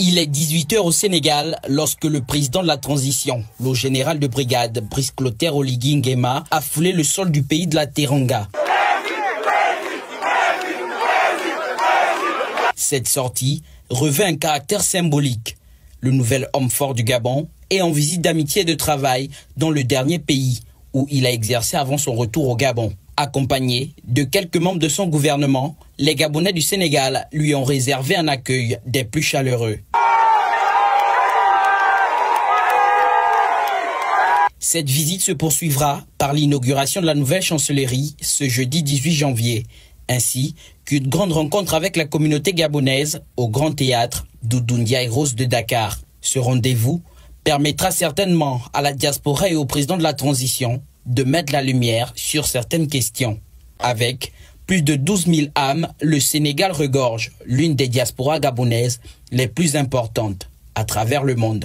Il est 18 h au Sénégal lorsque le président de la transition, le général de brigade Brice Clotaire Oligui Nguema, a foulé le sol du pays de la Teranga. Cette sortie revêt un caractère symbolique. Le nouvel homme fort du Gabon est en visite d'amitié et de travail dans le dernier pays où il a exercé avant son retour au Gabon. Accompagné de quelques membres de son gouvernement, les Gabonais du Sénégal lui ont réservé un accueil des plus chaleureux. Cette visite se poursuivra par l'inauguration de la nouvelle chancellerie ce jeudi 18 janvier, ainsi qu'une grande rencontre avec la communauté gabonaise au Grand Théâtre Doudou Ndiaye Rose de Dakar. Ce rendez-vous permettra certainement à la diaspora et au président de la transition de mettre la lumière sur certaines questions. Avec plus de 12 000 âmes, le Sénégal regorge l'une des diasporas gabonaises les plus importantes à travers le monde.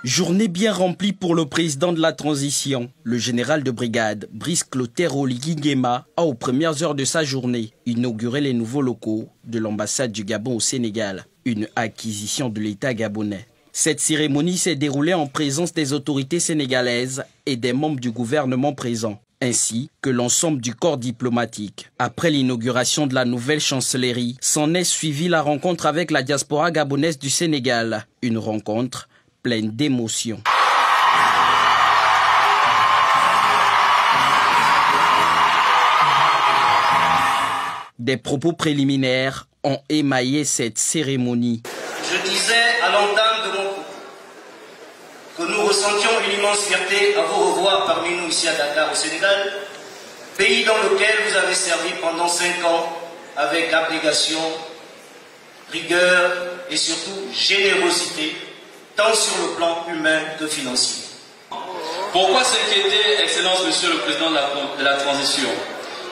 Journée bien remplie pour le président de la transition. Le général de brigade Brice Clotaire Oligui Nguema a aux premières heures de sa journée inauguré les nouveaux locaux de l'ambassade du Gabon au Sénégal, une acquisition de l'État gabonais. Cette cérémonie s'est déroulée en présence des autorités sénégalaises et des membres du gouvernement présents, ainsi que l'ensemble du corps diplomatique. Après l'inauguration de la nouvelle chancellerie, s'en est suivie la rencontre avec la diaspora gabonaise du Sénégal. Une rencontre pleine d'émotions. Des propos préliminaires ont émaillé cette cérémonie. Je disais à l'entame de mon propos que nous ressentions une immense fierté à vous revoir parmi nous ici à Dakar au Sénégal, pays dans lequel vous avez servi pendant 5 ans avec abnégation, rigueur et surtout générosité, tant sur le plan humain que financier. Pourquoi s'inquiéter, Excellence, Monsieur le Président de la Transition?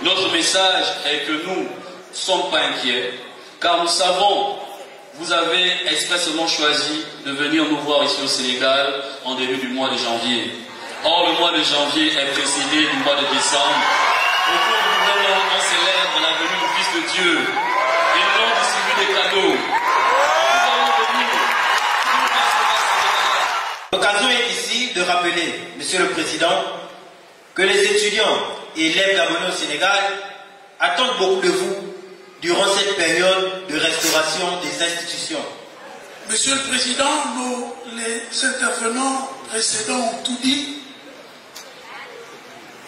Notre message est que nous ne sommes pas inquiets, car nous savons vous avez expressément choisi de venir nous voir ici au Sénégal en début du mois de janvier. Or, le mois de janvier est précédé du mois de décembre. Au cours du nouvel an, on célèbre la venue du Fils de Dieu et non distribue des cadeaux. L'occasion est ici de rappeler, Monsieur le Président, que les étudiants et élèves gabonais au Sénégal attendent beaucoup de vous durant cette période de restauration des institutions. Monsieur le Président, les intervenants précédents ont tout dit.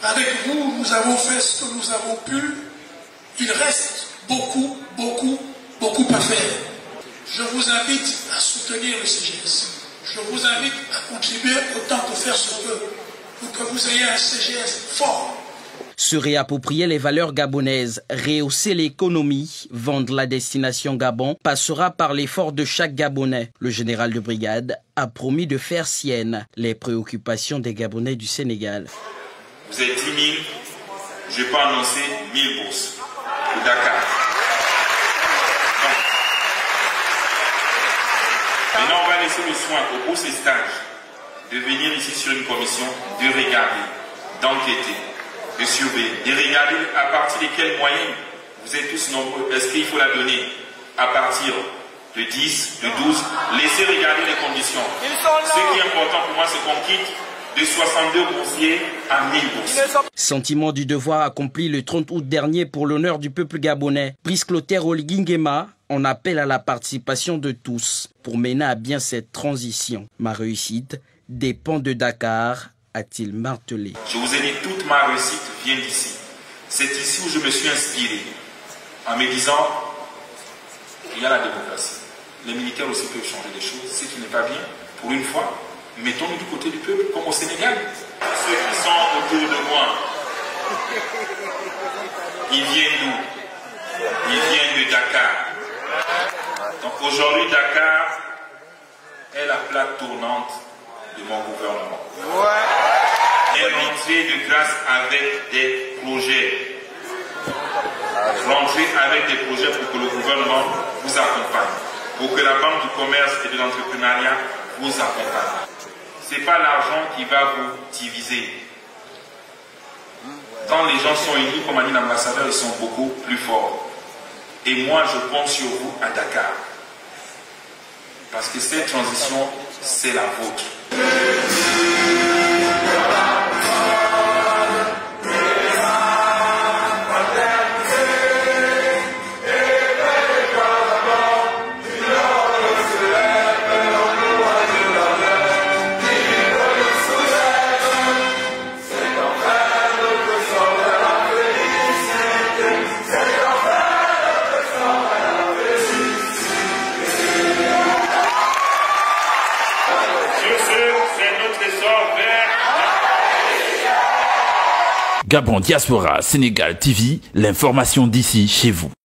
Avec vous, nous avons fait ce que nous avons pu. Il reste beaucoup à faire. Je vous invite à soutenir le CGS. Je vous invite à contribuer autant que faire se peut pour que vous ayez un CGS fort. Se réapproprier les valeurs gabonaises, rehausser l'économie, vendre la destination Gabon passera par l'effort de chaque Gabonais. Le général de brigade a promis de faire sienne les préoccupations des Gabonais du Sénégal. Vous êtes 10 000, je peux annoncer 1000 bourses au Dakar. Maintenant, on va laisser le soin aux bourses et stages de venir ici sur une commission, de regarder, d'enquêter, de surveiller, de regarder à partir de quels moyens vous êtes tous nombreux. Est-ce qu'il faut la donner à partir de 10, de 12? Laissez regarder les conditions. Ce qui est important pour moi, c'est qu'on quitte de 62 boursiers à 1000 boursiers. Sentiment du devoir accompli le 30 août dernier pour l'honneur du peuple gabonais. Brice Clotaire Oligui Nguema en appelle à la participation de tous pour mener à bien cette transition. Ma réussite dépend de Dakar, a-t-il martelé. Je vous ai dit, toute ma réussite vient d'ici. C'est ici où je me suis inspiré, en me disant, il y a la démocratie. Les militaires aussi peuvent changer des choses. Ce qui n'est pas bien, pour une fois, mettons-nous du côté du peuple, comme au Sénégal. Ceux qui sont autour de moi, ils viennent d'où? Ils viennent de Dakar. Donc aujourd'hui, Dakar est la plaque tournante de mon gouvernement. Et rentrer de grâce avec des projets. Rentrer avec des projets pour que le gouvernement vous accompagne. Pour que la Banque du commerce et de l'entrepreneuriat vous accompagne. Ce n'est pas l'argent qui va vous diviser. Quand les gens sont unis, comme a dit l'ambassadeur, ils sont beaucoup plus forts. Et moi, je compte sur vous à Dakar. Parce que cette transition, c'est la vôtre. Gabon Diaspora Sénégal TV, l'information d'ici chez vous.